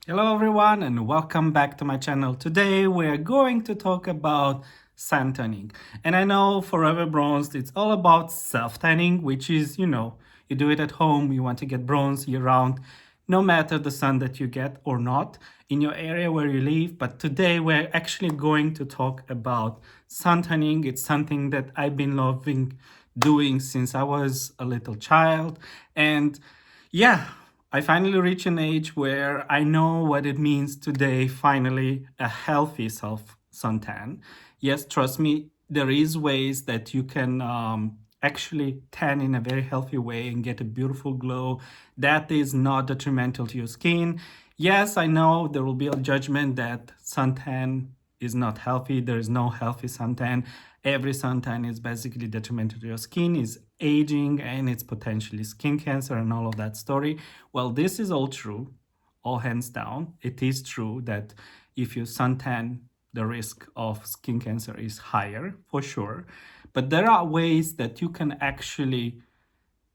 Hello everyone and welcome back to my channel. Today we're going to talk about sun tanning. And I know Forever Bronzed, it's all about self-tanning, which is, you do it at home, you want to get bronze year round, no matter the sun that you get or not in your area where you live. But today we're actually going to talk about sun tanning. It's something that I've been loving doing since I was a little child. And yeah, I finally reached an age where I know what it means today, finally, a healthy self suntan. Yes, trust me, there is ways that you can actually tan in a very healthy way and get a beautiful glow that is not detrimental to your skin. Yes, I know there will be a judgment that suntan is not healthy. There is no healthy suntan. Every suntan is basically detrimental to your skin, is aging, and it's potentially skin cancer and all of that story. Well, this is all true, all hands down. It is true that if you suntan, the risk of skin cancer is higher for sure. But there are ways that you can actually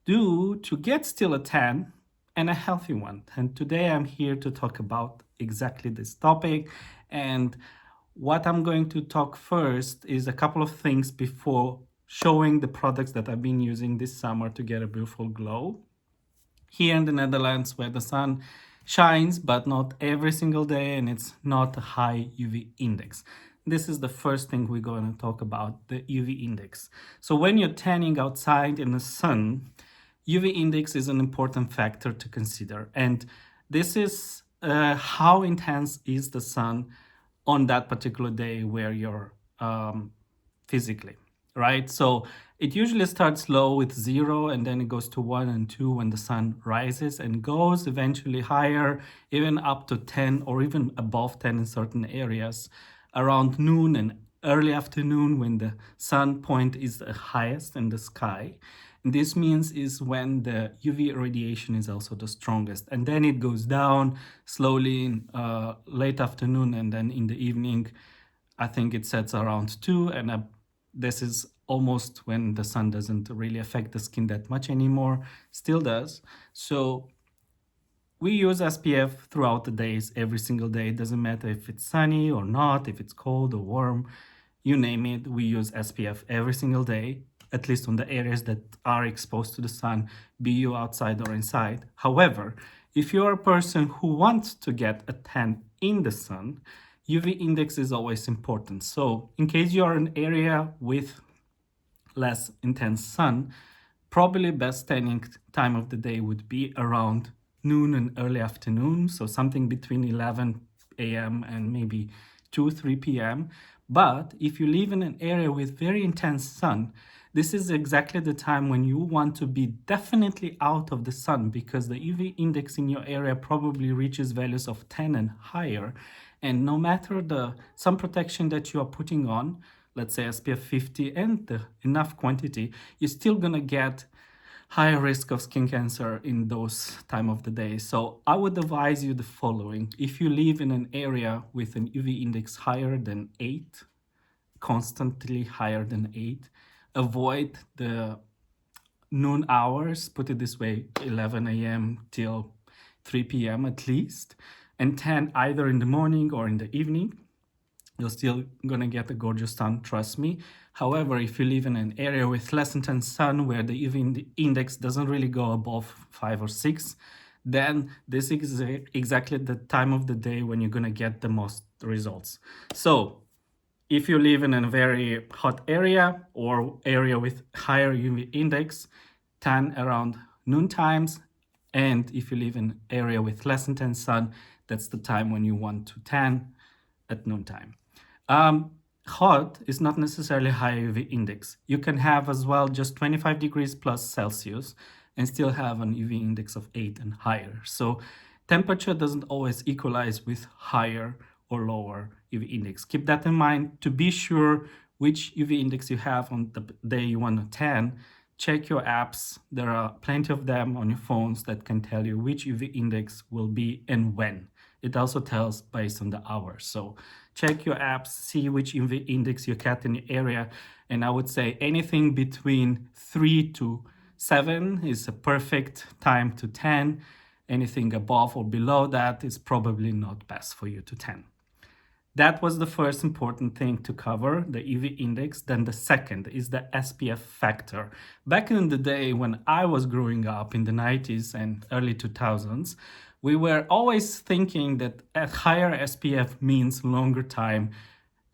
do to get still a tan and a healthy one. And today I'm here to talk about exactly this topic. And what I'm going to talk first is a couple of things before showing the products that I've been using this summer to get a beautiful glow. Here in the Netherlands, where the sun shines, but not every single day, and it's not a high UV index. This is the first thing we're going to talk about, the UV index. So when you're tanning outside in the sun, UV index is an important factor to consider. And this is how intense is the sun on that particular day where you're physically, right? So it usually starts low with 0 and then it goes to 1 and 2 when the sun rises and goes eventually higher, even up to 10 or even above 10 in certain areas around noon and early afternoon when the sun point is the highest in the sky. And this means is when the UV radiation is also the strongest. And then it goes down slowly in late afternoon and then in the evening. I think it sets around 2 and this is almost when the sun doesn't really affect the skin that much anymore, still does. So we use SPF throughout the days, every single day. It doesn't matter if it's sunny or not, if it's cold or warm, you name it. We use SPF every single day, at least on the areas that are exposed to the sun, be you outside or inside. However, if you're a person who wants to get a tan in the sun, UV index is always important. So in case you're in an area with less intense sun, probably best tanning time of the day would be around noon and early afternoon, so something between 11 a.m. and maybe 2 3 p.m. But if you live in an area with very intense sun, this is exactly the time when you want to be definitely out of the sun, because the UV index in your area probably reaches values of 10 and higher. And no matter the sun protection that you are putting on, let's say SPF 50 and the enough quantity, you're still gonna get higher risk of skin cancer in those time of the day. So I would advise you the following. If you live in an area with an UV index higher than 8, constantly higher than 8, avoid the noon hours, put it this way, 11 a.m. till 3 p.m. at least, and tan either in the morning or in the evening. You're still gonna get a gorgeous sun, trust me. However, if you live in an area with less intense sun where the UV index doesn't really go above 5 or 6, then this is exactly the time of the day when you're gonna get the most results. So if you live in a very hot area or area with higher UV index, tan around noon times. And if you live in an area with less intense sun, that's the time when you want to tan at noontime. Hot is not necessarily high UV index. You can have as well just 25 degrees plus Celsius and still have an UV index of 8 and higher. So temperature doesn't always equalize with higher or lower UV index. Keep that in mind to be sure which UV index you have on the day you want to tan. Check your apps. There are plenty of them on your phones that can tell you which UV index will be and when. It also tells based on the hours. So check your apps, see which UV index you get in your area. And I would say anything between 3 to 7 is a perfect time to tan. Anything above or below that is probably not best for you to tan. That was the first important thing to cover, the UV index. Then the second is the SPF factor. Back in the day when I was growing up in the 90s and early 2000s, we were always thinking that a higher SPF means longer time,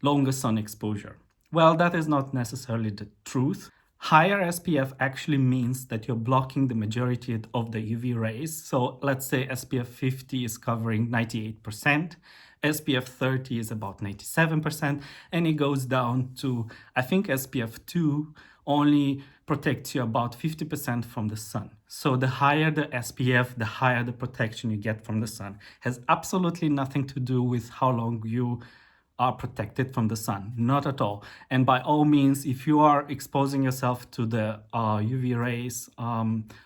longer sun exposure. Well, that is not necessarily the truth. Higher SPF actually means that you're blocking the majority of the UV rays. So let's say SPF 50 is covering 98%, SPF 30 is about 97%, and it goes down to, I think SPF 2 only protects you about 50% from the sun. So the higher the SPF, the higher the protection you get from the sun. Has absolutely nothing to do with how long you are protected from the sun, not at all. And by all means, if you are exposing yourself to the UV rays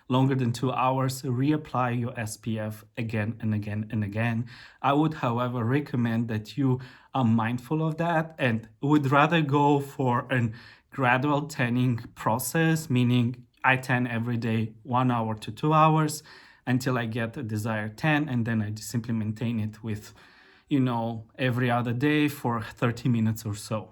longer than 2 hours, reapply your SPF again and again and again. I would, however, recommend that you are mindful of that and would rather go for a gradual tanning process, meaning I tan every day 1 hour to 2 hours until I get a desired tan, and then I just simply maintain it with every other day for 30 minutes or so.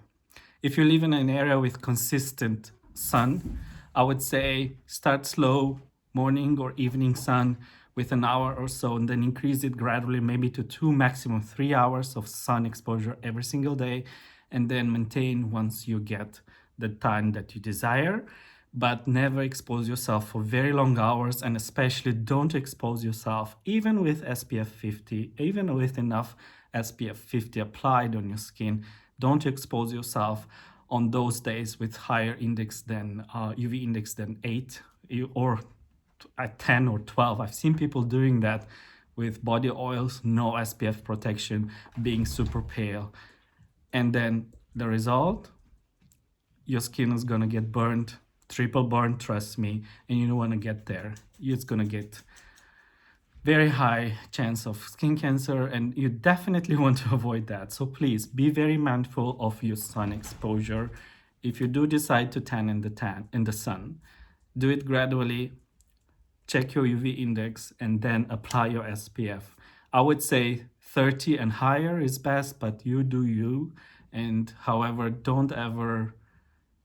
If you live in an area with consistent sun, I would say start slow, morning or evening sun with an hour or so, and then increase it gradually, maybe to 2, maximum 3 hours of sun exposure every single day, and then maintain once you get the tan that you desire. But never expose yourself for very long hours, and especially don't expose yourself even with SPF 50, even with enough SPF 50 applied on your skin. Don't expose yourself on those days with higher index than UV index than 8 or at 10 or 12. I've seen people doing that with body oils, no SPF protection, being super pale. And then the result, your skin is gonna get burned, triple burn, trust me, and you don't want to get there. It's going to get very high chance of skin cancer, and you definitely want to avoid that. So please be very mindful of your sun exposure. If you do decide to tan in the sun, do it gradually, check your UV index, and then apply your SPF. I would say 30 and higher is best, but you do you. And however, don't ever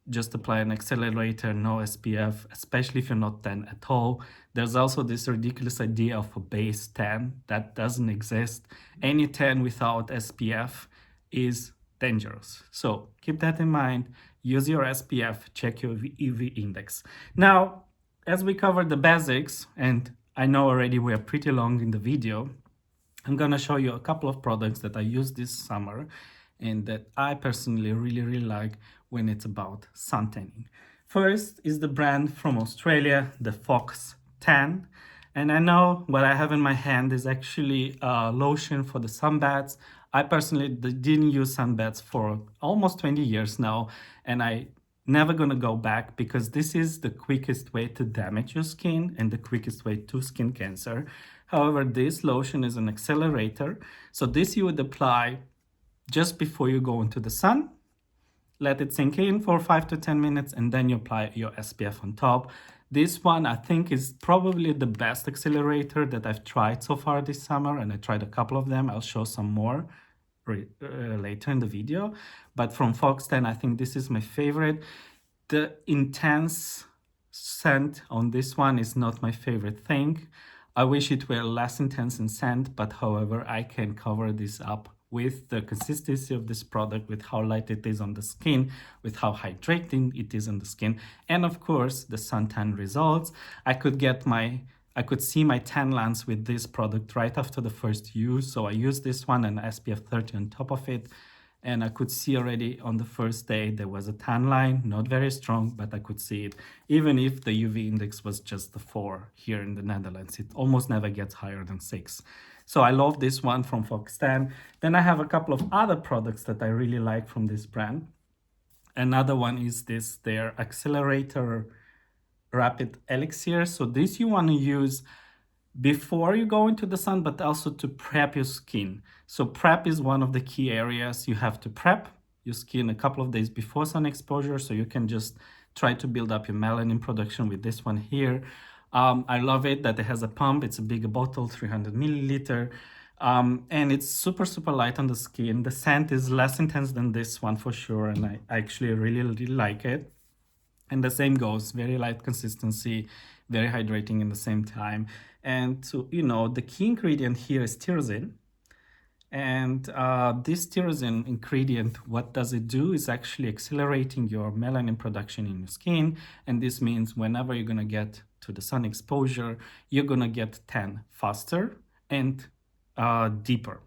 just apply an accelerator, no SPF, especially if you're not tan at all. There's also this ridiculous idea of a base tan that doesn't exist. Any tan without SPF is dangerous. So keep that in mind. Use your SPF, check your UV index. Now, as we covered the basics, and I know already we are pretty long in the video, I'm gonna show you a couple of products that I used this summer and that I personally really like when it's about sun tanning. First is the brand from Australia, the Fox Tan. And I know what I have in my hand is actually a lotion for the sunbeds. I personally didn't use sunbeds for almost 20 years now, and I never gonna go back because this is the quickest way to damage your skin and the quickest way to skin cancer. However, this lotion is an accelerator. So this you would apply just before you go into the sun, let it sink in for 5 to 10 minutes, and then you apply your SPF on top. This one I think is probably the best accelerator that I've tried so far this summer, and I tried a couple of them. I'll show some more later in the video. But from Fox Tan, I think this is my favorite. The intense scent on this one is not my favorite thing. I wish it were less intense in scent, but however, I can cover this up with the consistency of this product, with how light it is on the skin, with how hydrating it is on the skin, and of course the suntan results. I could see my tan lines with this product right after the first use. So I used this one and SPF 30 on top of it, and I could see already on the first day there was a tan line, not very strong, but I could see it. Even if the UV index was just the 4 here in the Netherlands, it almost never gets higher than 6. So I love this one from Fox Tan. Then I have a couple of other products that I really like from this brand. Another one is their Accelerator Rapid Elixir. So this you want to use before you go into the sun, but also to prep your skin. So prep is one of the key areas. You have to prep your skin a couple of days before sun exposure, so you can just try to build up your melanin production with this one here. I love it that it has a pump. It's a bigger bottle, 300 milliliter. And it's super, super light on the skin. The scent is less intense than this one for sure. And I actually really, really like it. And the same goes, very light consistency, very hydrating in the same time. And so, the key ingredient here is tyrosine. And this tyrosine ingredient, what does it do is actually accelerating your melanin production in your skin. And this means whenever you're going to get to the sun exposure, you're going to get tan faster and deeper.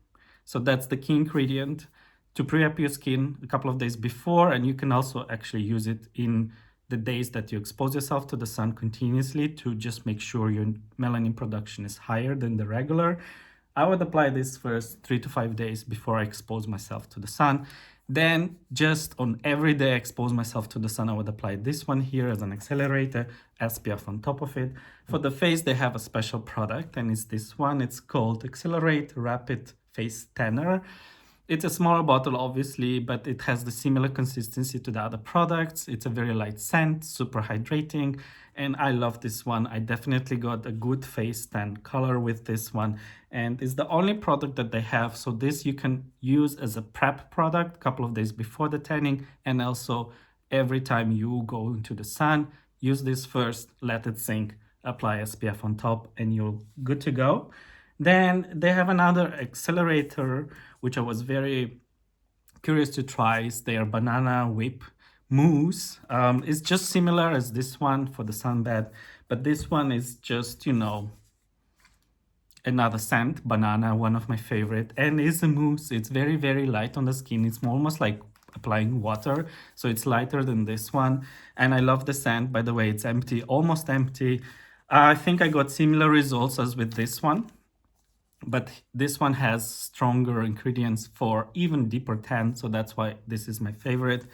So that's the key ingredient to pre-up your skin a couple of days before. And you can also actually use it in the days that you expose yourself to the sun continuously to just make sure your melanin production is higher than the regular. I would apply this first 3 to 5 days before I expose myself to the sun. Then just on every day I expose myself to the sun, I would apply this one here as an accelerator, SPF on top of it. For the face, they have a special product, and it's this one. It's called Accelerator Rapid Face Tanner. It's a smaller bottle, obviously, but it has the similar consistency to the other products. It's a very light scent, super hydrating, and I love this one. I definitely got a good face tan color with this one, and it's the only product that they have. So this you can use as a prep product a couple of days before the tanning, and also every time you go into the sun, use this first, let it sink, apply SPF on top, and you're good to go. Then they have another accelerator, which I was very curious to try. Is their banana whip mousse. It's just similar as this one for the Sunbed, but this one is just, another scent, banana, one of my favorite, and it's a mousse. It's very, very light on the skin. It's almost like applying water, so it's lighter than this one, and I love the scent. By the way, it's empty, almost empty. I think I got similar results as with this one, but this one has stronger ingredients for even deeper tan, so that's why this is my favorite.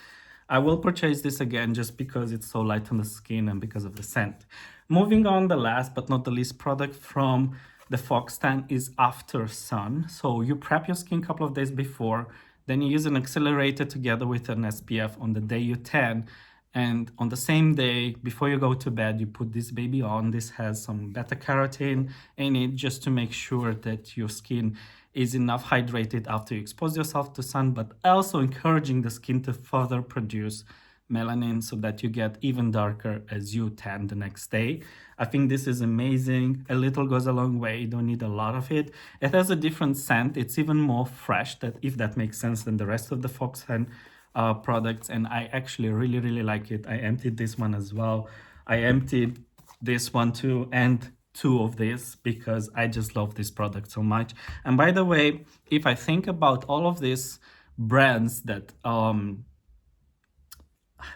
I will purchase this again just because it's so light on the skin and because of the scent. Moving on, the last but not the least product from the Fox Tan is Aftersun. So you prep your skin a couple of days before, then you use an accelerator together with an SPF on the day you tan. And on the same day, before you go to bed, you put this baby on. This has some beta carotene in it just to make sure that your skin is enough hydrated after you expose yourself to sun, but also encouraging the skin to further produce melanin so that you get even darker as you tan the next day. I think this is amazing. A little goes a long way. You don't need a lot of it. It has a different scent. It's even more fresh, that if that makes sense, than the rest of the Fox Tan products, and I actually really, really like it. I emptied this one as well. I emptied this one too, and two of this, because I just love this product so much. And by the way, if I think about all of these brands that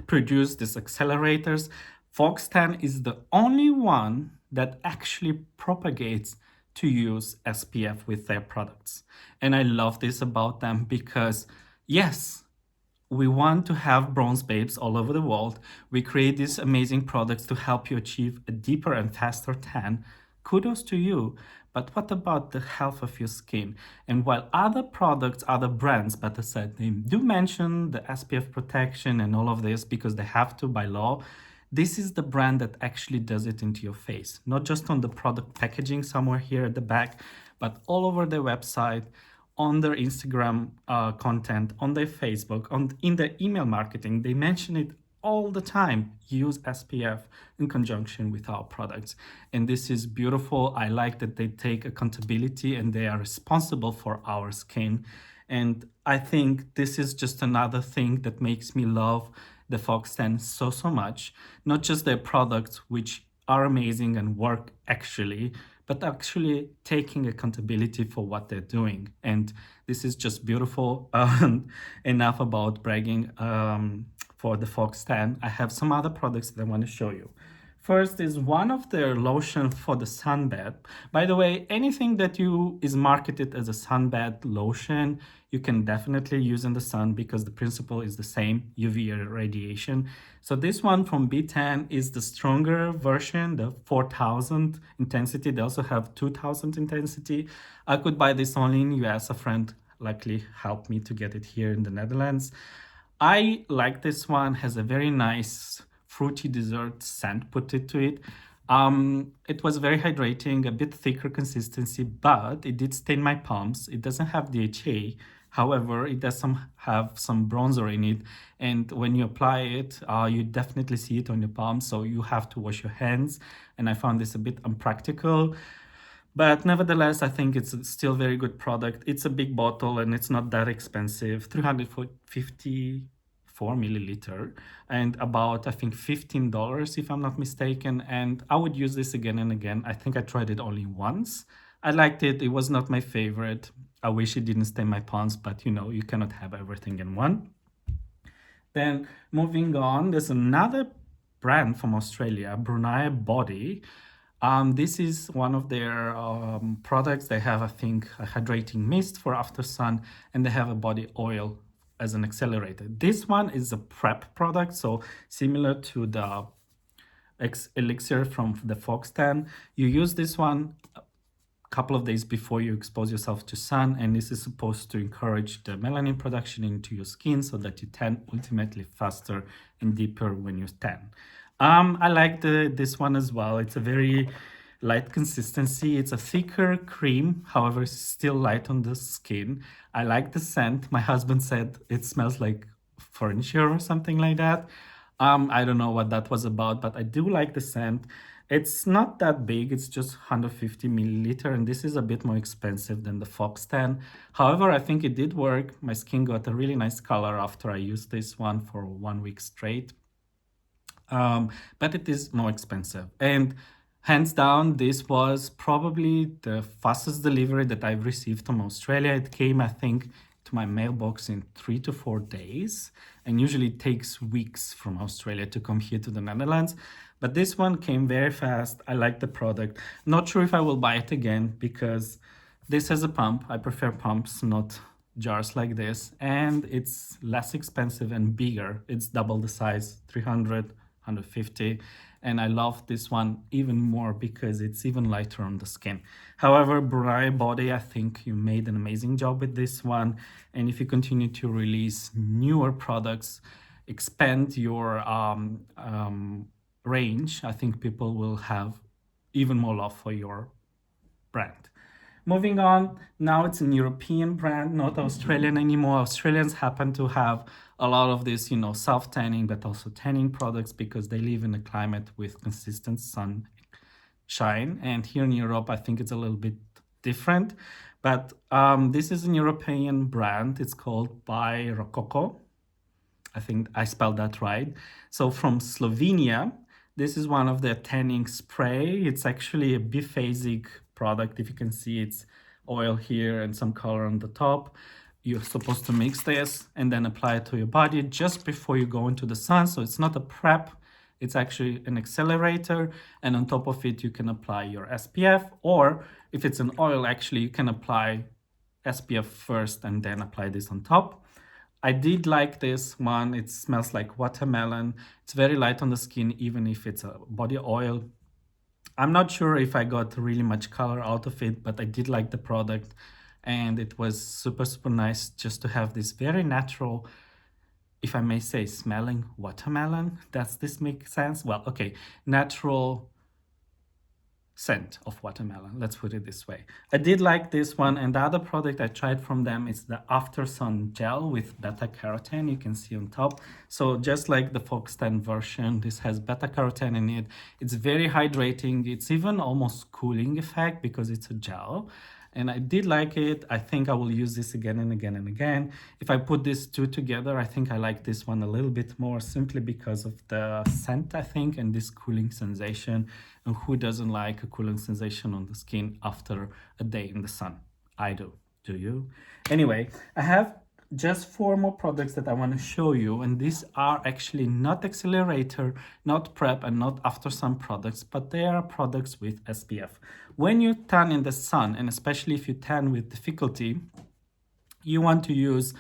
produce these accelerators, Fox Tan is the only one that actually propagates to use SPF with their products. And I love this about them because, yes, we want to have bronze babes all over the world. We create these amazing products to help you achieve a deeper and faster tan. Kudos to you. But what about the health of your skin? And while other products, other brands, better said, they do mention the SPF protection and all of this because they have to by law, this is the brand that actually does it into your face. Not just on the product packaging somewhere here at the back, but all over their website, on their Instagram content, on their Facebook, in their email marketing. They mention it all the time. Use SPF in conjunction with our products. And this is beautiful. I like that they take accountability and they are responsible for our skin. And I think this is just another thing that makes me love the Fox Tan so, so much. Not just their products, which are amazing and work actually, but actually taking accountability for what they're doing. And this is just beautiful. Enough about bragging for the Fox Tan. I have some other products that I want to show you. First is one of their lotion for the sunbed. By the way, anything that is marketed as a sunbed lotion, you can definitely use in the sun because the principle is the same, UV radiation. So this one from B10 is the stronger version, the 4000 intensity. They also have 2000 intensity. I could buy this only in US. A friend luckily helped me to get it here in the Netherlands. I like this one, has a very nice fruity dessert scent put into it. It was very hydrating, a bit thicker consistency, but it did stain my palms. It doesn't have DHA. However, it does have some bronzer in it, and when you apply it, you definitely see it on your palms, so you have to wash your hands, and I found this a bit unpractical. But nevertheless, I think it's still a very good product. It's a big bottle and it's not that expensive, 354 milliliter, and about, I think, $15 if I'm not mistaken. And I would use this again and again. I think I tried it only once. I liked it. It was not my favorite. I wish it didn't stain my palms, but you know, you cannot have everything in one. Then moving on, there's another brand from Australia, Brunei Body. This is one of their products. They have, I think, a hydrating mist for Aftersun, and they have a body oil as an accelerator. This one is a prep product, so similar to the Elixir from the Foxtan. You use this one couple of days before you expose yourself to sun, and this is supposed to encourage the melanin production into your skin so that you tan ultimately faster and deeper when you tan. I like this one as well. It's a very light consistency. It's a thicker cream, however, it's still light on the skin. I like the scent. My husband said it smells like furniture or something like that. I don't know what that was about, but I do like the scent. It's not that big, it's just 150 milliliter, and this is a bit more expensive than the Foxtan. However, I think it did work. My skin got a really nice color after I used this one for 1 week straight. But it is more expensive. And hands down, this was probably the fastest delivery that I've received from Australia. It came, I think, to my mailbox in 3 to 4 days, and usually it takes weeks from Australia to come here to the Netherlands. But this one came very fast. I like the product. Not sure if I will buy it again because this has a pump. I prefer pumps, not jars like this. And it's less expensive and bigger. It's double the size, 300, 150. And I love this one even more because it's even lighter on the skin. However, Brunei Body, I think you made an amazing job with this one. And if you continue to release newer products, expand your range, I think people will have even more love for your brand. Moving on, now it's an European brand, not Australian anymore. Australians happen to have a lot of this, you know, self-tanning, but also tanning products because they live in a climate with consistent sunshine. And here in Europe, I think it's a little bit different. But this is an European brand. It's called by Rococo. I think I spelled that right. So from Slovenia, this is one of their tanning spray. It's actually a biphasic product. If you can see, it's oil here and some color on the top. You're supposed to mix this and then apply it to your body just before you go into the sun. So it's not a prep, it's actually an accelerator. And on top of it, you can apply your SPF, or if it's an oil, actually you can apply SPF first and then apply this on top. I did like this one. It smells like watermelon. It's very light on the skin, even if it's a body oil. I'm not sure if I got really much color out of it, but I did like the product. And it was super, super nice just to have this very natural, if I may say, smelling watermelon. Does this make sense? Well, okay, natural scent of watermelon, let's put it this way. I did like this one, and the other product I tried from them is the Aftersun gel with beta carotene. You can see on top. So just like the Foxtan version, this has beta carotene in it. It's very hydrating. It's even almost cooling effect because it's a gel. And I did like it. I think I will use this again and again and again. If I put these two together, I think I like this one a little bit more simply because of the scent, I think, and this cooling sensation. And who doesn't like a cooling sensation on the skin after a day in the sun? I do. Do you? Anyway, I have just 4 more products that I want to show you, and these are actually not accelerator, not prep, and not Aftersun products, but they are products with SPF. When you tan in the sun, and especially if you tan with difficulty, you want to use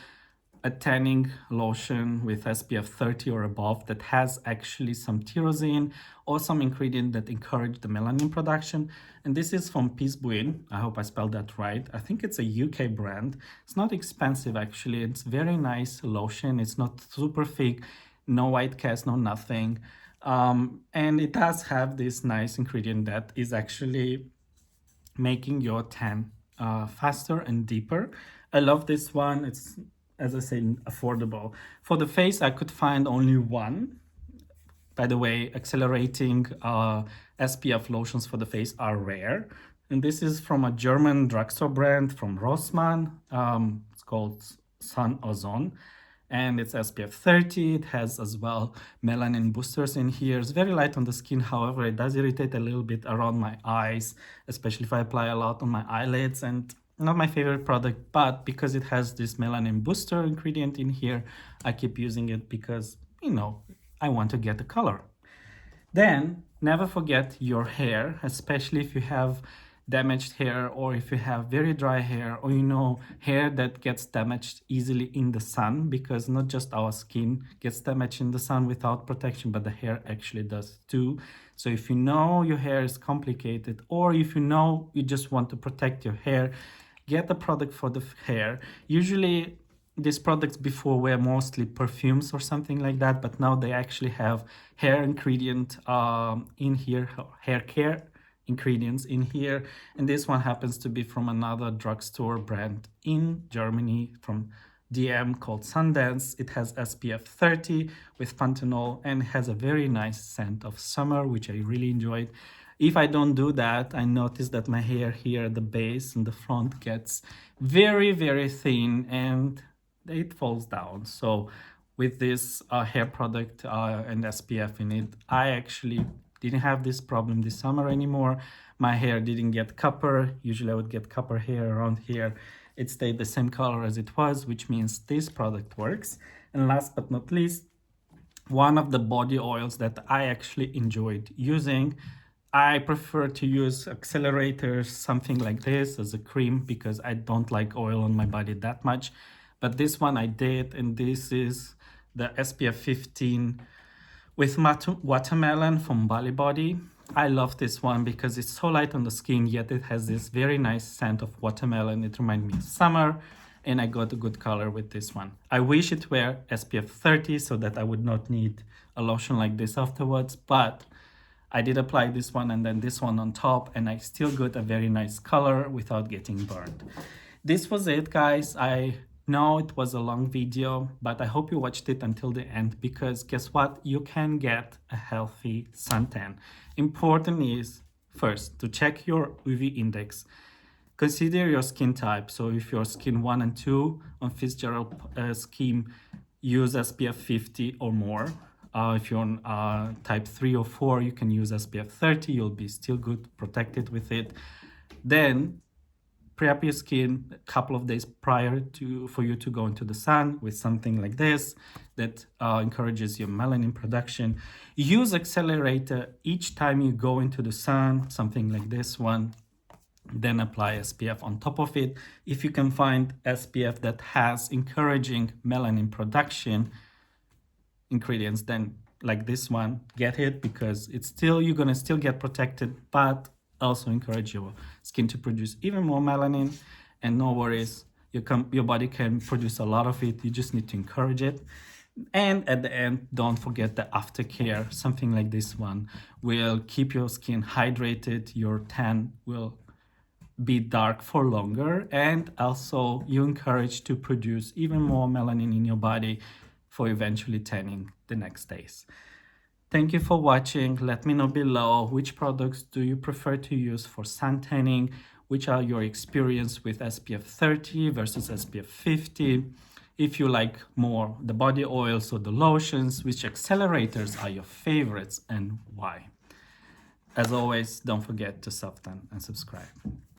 a tanning lotion with SPF 30 or above that has actually some tyrosine or some ingredient that encourage the melanin production. And this is from Peacebuin. I hope I spelled that right. I think it's a UK brand. It's not expensive actually. It's very nice lotion. It's not super thick, no white cast, no nothing. And it does have this nice ingredient that is actually making your tan faster and deeper. I love this one. It's, as I said, affordable. For the face, I could find only one. By the way, accelerating SPF lotions for the face are rare. And this is from a German drugstore brand from Rossmann. It's called Sun Ozone. And it's SPF 30. It has as well melanin boosters in here. It's very light on the skin. However, it does irritate a little bit around my eyes, especially if I apply a lot on my eyelids. And not my favorite product, but because it has this melanin booster ingredient in here, I keep using it because, you know, I want to get the color. Then never forget your hair, especially if you have damaged hair or if you have very dry hair, or hair that gets damaged easily in the sun, because not just our skin gets damaged in the sun without protection, but the hair actually does too. So if you know your hair is complicated, or if you just want to protect your hair, get a product for the hair. Usually these products before were mostly perfumes or something like that, but now they actually have hair ingredient in here, hair care ingredients in here. And this one happens to be from another drugstore brand in Germany from DM called Suntan. It has SPF 30 with panthenol and has a very nice scent of summer, which I really enjoyed. If I don't do that, I notice that my hair here at the base and the front gets very, very thin and it falls down. So with this hair product and SPF in it, I actually didn't have this problem this summer anymore. My hair didn't get copper. Usually I would get copper hair around here. It stayed the same color as it was, which means this product works. And last but not least, one of the body oils that I actually enjoyed using, I prefer to use accelerators, something like this as a cream, because I don't like oil on my body that much. But this one I did, and this is the SPF 15 with watermelon from Bali Body. I love this one because it's so light on the skin, yet it has this very nice scent of watermelon. It reminds me of summer, and I got a good color with this one. I wish it were SPF 30 so that I would not need a lotion like this afterwards, but I did apply this one and then this one on top, and I still got a very nice color without getting burned. This was it, guys. I know it was a long video, but I hope you watched it until the end, because guess what? You can get a healthy suntan. Important is first to check your UV index. Consider your skin type. So if you're skin 1 and 2 on Fitzgerald scheme, use SPF 50 or more. If you're on type 3 or 4, you can use SPF 30. You'll be still good protected with it. Then prep your skin a couple of days prior for you to go into the sun with something like this that encourages your melanin production. Use Accelerator each time you go into the sun, something like this one. Then apply SPF on top of it. If you can find SPF that has encouraging melanin production ingredients, then like this one, get it, because you're gonna still get protected, but also encourage your skin to produce even more melanin. And no worries, your body can produce a lot of it. You just need to encourage it. And at the end, don't forget the aftercare. Something like this one will keep your skin hydrated. Your tan will be dark for longer, and also you encourage to produce even more melanin in your body for eventually tanning the next days. Thank you for watching. Let me know below which products do you prefer to use for sun tanning, which are your experience with SPF 30 versus SPF 50. If you like more the body oils or the lotions, which accelerators are your favorites and why. As always, don't forget to self-tan and subscribe.